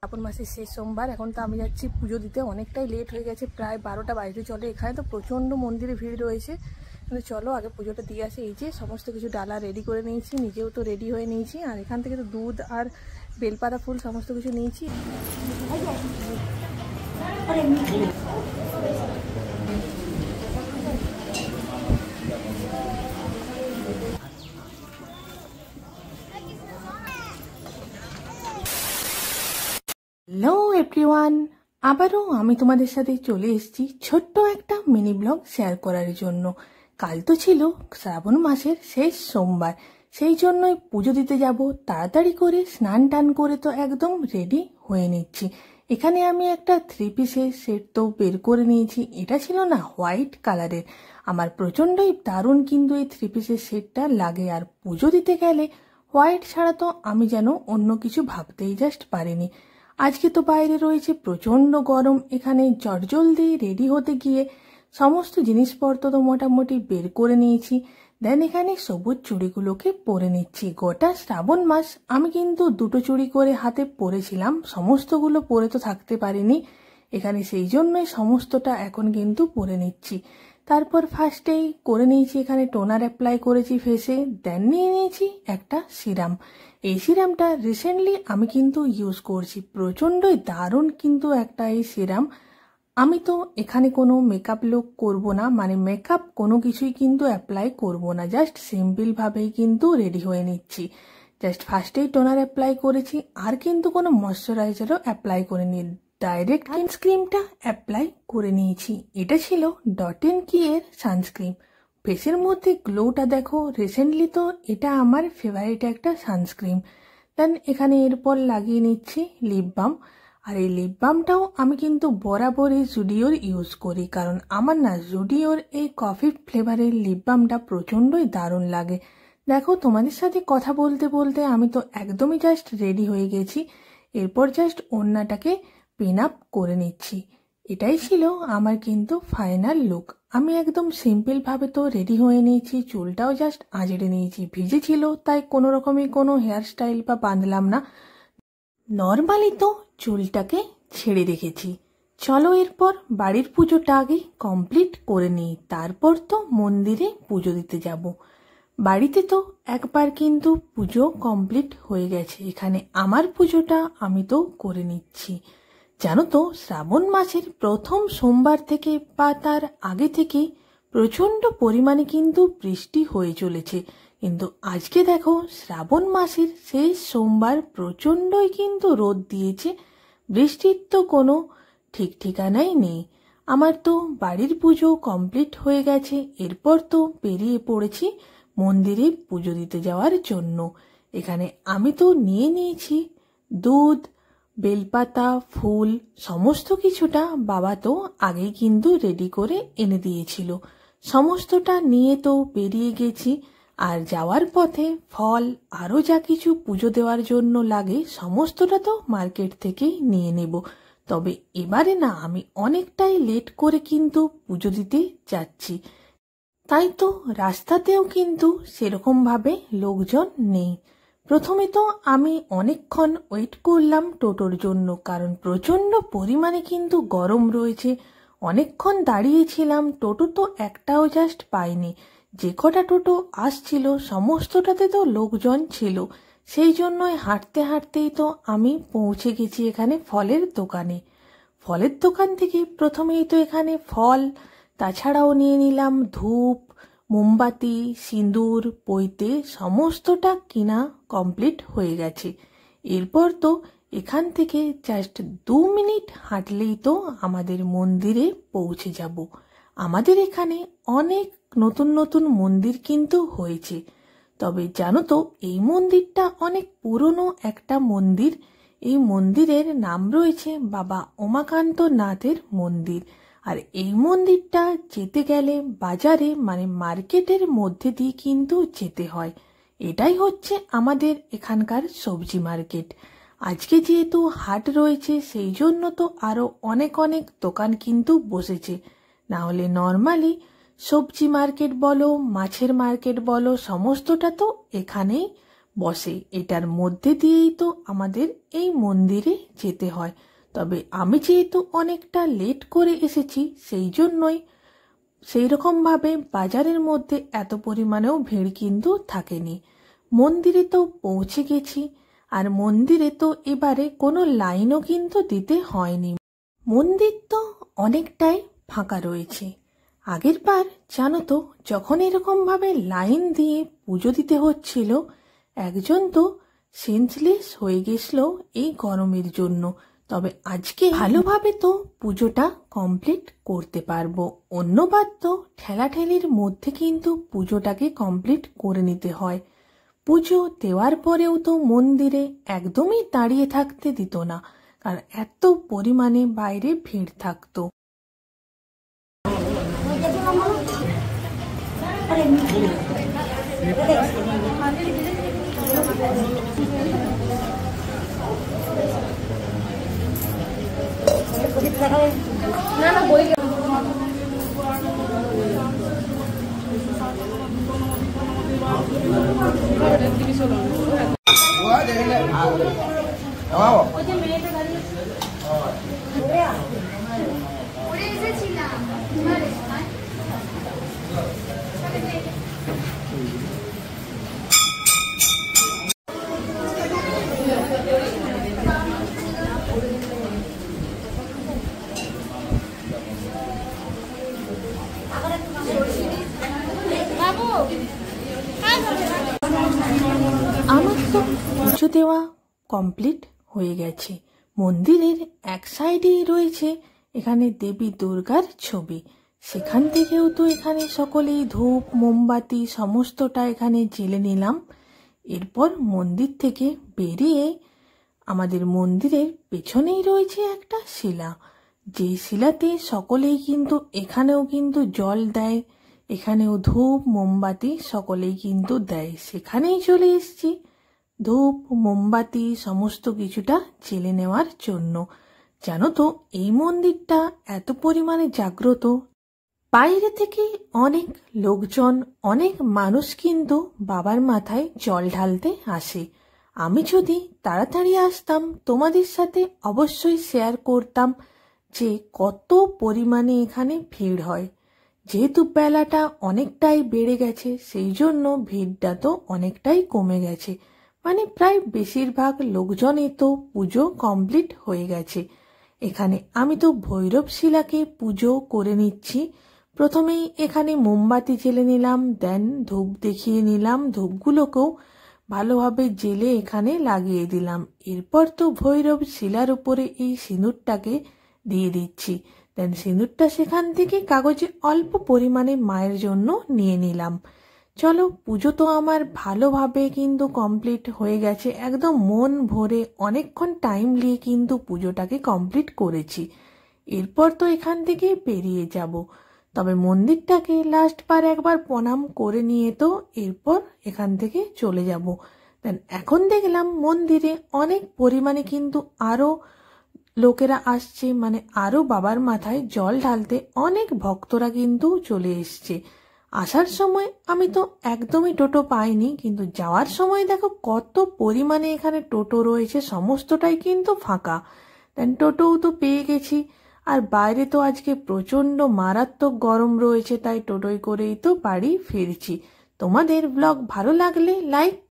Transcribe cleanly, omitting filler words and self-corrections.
শ্রাবণ মাসের শেষ সোমবার। এখন তো আমি যাচ্ছি পুজো দিতে, অনেকটাই লেট হয়ে গেছে, প্রায় 12টা বাজতে চলে। এখানে তো প্রচণ্ড মন্দিরে ভিড় রয়েছে, কিন্তু চলো আগে পুজোটা দিয়ে আসে। এই যে সমস্ত কিছু ডালা রেডি করে নিয়েছি, নিজেও তো রেডি হয়ে নিয়েছি, আর এখান থেকে তো দুধ আর বেলপাতা ফুল সমস্ত কিছু নিয়েছি। হ্যালো এভরিওয়ান, আবারও আমি তোমাদের সাথে চলে এসেছি ছোট্ট একটা মিনি ব্লগ শেয়ার করার জন্য। কাল তো ছিল শ্রাবণ মাসের শেষ সোমবার, সেই জন্যই পুজো দিতে যাব। তাড়াতাড়ি করে স্নান টান করে তো একদম রেডি হয়ে নিচ্ছি। এখানে আমি একটা 3 পিসের সেট তো বের করে নিয়েছি। এটা ছিল না হোয়াইট কালারের, আমার প্রচণ্ডই দারুণ কিন্তু এই 3 পিসের সেটটা লাগে। আর পুজো দিতে গেলে হোয়াইট ছাড়া তো আমি যেন অন্য কিছু ভাবতেই জাস্ট পারিনি। আজকে তো বাইরে রয়েছে প্রচণ্ড গরম, এখানে জলদি রেডি হতে গিয়ে সমস্ত জিনিসপত্র তো মোটামুটি বের করে নিয়েছি। দেন এখানে সবুজ চুড়িগুলোকে পরে নিচ্ছি। গোটা শ্রাবণ মাস আমি কিন্তু 2টো চুড়ি করে হাতে পরেছিলাম, সমস্তগুলো পরে তো থাকতে পারিনি এখানে, সেই জন্যই সমস্তটা এখন কিন্তু পরে নিচ্ছি। তারপর ফার্স্টেই করে নিয়েছি এখানে টোনার অ্যাপ্লাই করেছি ফেসে, দেন নিয়ে নিয়েছি একটা সিরাম। এই সিরামটা রিসেন্টলি আমি কিন্তু ইউজ করছি, প্রচণ্ডই দারুণ কিন্তু একটা এই সিরাম। আমি তো এখানে কোনো মেকআপ লুক করব না, মানে মেকআপ কোনো কিছুই কিন্তু অ্যাপ্লাই করব না, জাস্ট সিম্পলভাবেই কিন্তু রেডি হয়ে নিচ্ছি। জাস্ট ফার্স্টেই টোনার অ্যাপ্লাই করেছি, আর কিন্তু কোনো ময়শ্চারাইজারও অ্যাপ্লাই করিনি, ডাইরেক্ট সানস্ক্রিমটা অ্যাপ্লাই করে নিয়েছি। এটা ছিল ডট&কি এর সানস্ক্রিম। ফেসের মধ্যে গ্লোটা দেখো, রিসেন্টলি তো এটা আমার ফেভারিট একটা সানস্ক্রিম। দেন এখানে এরপর লাগিয়ে নিচ্ছি লিপ বাম। আর এই লিপ বামটাও আমি কিন্তু বরাবরই জুডিওর ইউজ করি, কারণ আমার না জুডিওর এই কফি ফ্লেভারের লিপ বামটা প্রচণ্ডই দারুণ লাগে। দেখো তোমাদের সাথে কথা বলতে বলতে আমি তো একদমই জাস্ট রেডি হয়ে গেছি। এরপর জাস্ট ওড়নাটাকে পিন আপ করে নিচ্ছি। এটাই ছিল আমার কিন্তু ফাইনাল লুক। আমি একদম সিম্পলভাবে তো রেডি হয়ে নিয়েছি, চুলটাও জাস্ট আঁচড়ে নিয়েছি, ভিজে ছিল তাই কোনো রকমই কোনো হেয়ার স্টাইল বা বাঁধলাম না, নর্মালি তো চুলটাকে ছেড়ে রেখেছি। চলো এরপর বাড়ির পুজোটা আগে কমপ্লিট করে নিই, তারপর তো মন্দিরে পুজো দিতে যাব। বাড়িতে তো একবার কিন্তু পুজো কমপ্লিট হয়ে গেছে, এখানে আমার পুজোটা আমি তো করে নিচ্ছি। জানো তো শ্রাবণ মাসের প্রথম সোমবার থেকে বা তার আগে থেকে প্রচণ্ড পরিমাণে কিন্তু বৃষ্টি হয়ে চলেছে, কিন্তু আজকে দেখো শ্রাবণ মাসের শেষ সোমবার প্রচণ্ডই কিন্তু রোদ দিয়েছে, বৃষ্টির তো কোনো ঠিক ঠিকানাই নেই। আমার তো বাড়ির পুজো কমপ্লিট হয়ে গেছে, এরপর তো বেরিয়ে পড়েছি মন্দিরে পুজো দিতে যাওয়ার জন্য। এখানে আমি তো নিয়ে নিয়েছি দুধ, বেলপাতা, ফুল, সমস্ত কিছুটা বাবা তো আগেই কিন্তু রেডি করে এনে দিয়েছিল। সমস্তটা নিয়ে তো বেরিয়ে গেছি, আর যাওয়ার পথে ফল আরও যা কিছু পুজো দেওয়ার জন্য লাগে সমস্তটা তো মার্কেট থেকেই নিয়ে নেব। তবে এবারে না আমি অনেকটাই লেট করে কিন্তু পুজো দিতে যাচ্ছি, তাই তো রাস্তাতেও কিন্তু সেরকমভাবে লোকজন নেই। প্রথমে তো আমি অনেকক্ষণ ওয়েট করলাম টোটোর জন্য, কারণ প্রচণ্ড পরিমাণে কিন্তু গরম রয়েছে। অনেকক্ষণ দাঁড়িয়েছিলাম, টোটো তো একটাও জাস্ট পাইনি। যে কটা টোটো আসছিল সমস্তটাতে তো লোকজন ছিল, সেই জন্যই হাঁটতে হাঁটতেই তো আমি পৌঁছে গেছি এখানে ফলের দোকানে। ফলের দোকান থেকে প্রথমেই তো এখানে ফল, তাছাড়াও নিয়ে নিলাম ধূপ, মোমবাতি, সিঁদুর, পৈতে, সমস্তটা কিনা কমপ্লিট হয়ে গেছে। এরপর তো এখান থেকে জাস্ট 2 মিনিট হাঁটলেই তো আমাদের মন্দিরে পৌঁছে যাব। আমাদের এখানে অনেক নতুন নতুন মন্দির কিন্তু হয়েছে, তবে জানো তো এই মন্দিরটা অনেক পুরনো একটা মন্দির। এই মন্দিরের নাম রয়েছে বাবা উমাকান্ত নাথের মন্দির। আর এই মন্দিরটা যেতে গেলে বাজারে মানে মার্কেটের মধ্যে দিয়ে কিন্তু যেতে হয়। এটাই হচ্ছে আমাদের এখানকার সবজি মার্কেট। আজকে যেহেতু হাট রয়েছে সেই জন্য তো আরও অনেক অনেক দোকান কিন্তু বসেছে, না হলে নর্মালি সবজি মার্কেট বলো, মাছের মার্কেট বলো, সমস্তটা তো এখানেই বসে। এটার মধ্যে দিয়েই তো আমাদের এই মন্দিরে যেতে হয়। তবে আমি যেহেতু অনেকটা লেট করে এসেছি, সেই জন্যই সেই রকমভাবে বাজারের মধ্যে এত পরিমাণেও ভিড় কিন্তু থাকেনি। মন্দিরে তো পৌঁছে গেছি, আর মন্দিরে তো এবারে কোনো লাইনও কিন্তু দিতে হয়নি। মন্দির তো অনেকটাই ফাঁকা রয়েছে। আগের বার জানো তো, যখন এরকমভাবে লাইন দিয়ে পুজো দিতে হচ্ছিল, একজন তো সেন্সলেস হয়ে গেছিল এই গরমের জন্য। তবে আজকে ভালোভাবে তো পুজোটা কমপ্লিট করতে পারবো। অন্যবার তো ঠেলাঠেলির মধ্যে কিন্তু পুজোটাকে কমপ্লিট করে নিতে হয়। পুজো দেওয়ার পরেও তো মন্দিরে একদমই দাঁড়িয়ে থাকতে দিত না, কারণ এত পরিমাণে বাইরে ভিড় থাকতো। আমার তো পুজো দেওয়া কমপ্লিট হয়ে গেছে। মন্দিরের এক সাইডেই রয়েছে এখানে দেবী দুর্গার ছবি। সেখান থেকেও তো এখানে সকলেই ধূপ মোমবাতি সমস্তটা এখানে জেলে নিলাম। এরপর মন্দির থেকে বেরিয়ে আমাদের মন্দিরের পেছনেই রয়েছে একটা শিলা, যে শিলাতে সকলেই কিন্তু এখানেও কিন্তু জল দেয়, এখানেও ধূপ মোমবাতি সকলেই কিন্তু দেয়। সেখানেই চলে এসেছি ধূপ মোমবাতি সমস্ত কিছুটা জেলে নেওয়ার জন্য। জানো তো, এই মন্দিরটা এত পরিমাণে জাগ্রত, বাইরে থেকে অনেক লোকজন অনেক মানুষ কিন্তু বাবার মাথায় জল ঢালতে আসে। আমি যদি তাড়াতাড়ি আসতাম তোমাদের সাথে অবশ্যই শেয়ার করতাম যে কত পরিমাণে এখানে ভিড় হয়। যেহেতু বেলাটা অনেকটাই বেড়ে গেছে, সেই জন্য ভিড়টা তো অনেকটাই কমে গেছে। মানে প্রায় বেশিরভাগ লোকজনই তো পুজো কমপ্লিট হয়ে গেছে। এখানে আমি তো ভৈরব শিলাকে পুজো করে নিচ্ছি। প্রথমেই এখানে মোমবাতি জেলে নিলাম, দেন ধূপ দেখিয়ে নিলাম, ধূপগুলোকেও ভালোভাবে জেলে এখানে লাগিয়ে দিলাম। এরপর তো ভৈরব শিলার উপরে এই সিঁদুরটাকে দিয়ে দিচ্ছি। দেন সিঁদুরটা সেখান থেকে কাগজে অল্প পরিমাণে মায়ের জন্য নিয়ে নিলাম। চলো, পুজো তো আমার ভালোভাবে কিন্তু কমপ্লিট হয়ে গেছে। একদম মন ভরে অনেকক্ষণ টাইম নিয়ে কিন্তু পুজোটাকে কমপ্লিট করেছি। এরপর তো এখান থেকে বেরিয়ে যাব। তবে মন্দিরটাকে লাস্ট বার একবার প্রণাম করে নিয়ে তো এরপর এখান থেকে চলে যাব। দেন এখন দেখলাম মন্দিরে অনেক পরিমাণে কিন্তু আরও লোকেরা আসছে, মানে আরও বাবার মাথায় জল ঢালতে অনেক ভক্তরা কিন্তু চলে এসছে। আসার সময় আমি তো একদমই টোটো পাইনি, কিন্তু যাওয়ার সময় দেখো কত পরিমাণে এখানে টোটো রয়েছে, সমস্তটাই কিন্তু ফাঁকা। দেন টোটোও তো পেয়ে গেছি। আর বাইরে তো আজকে প্রচণ্ড মারাত্মক গরম রয়েছে, তাই টোটোয় করেই তো বাড়ি ফিরছি। তোমাদের ব্লগ ভালো লাগলে লাইক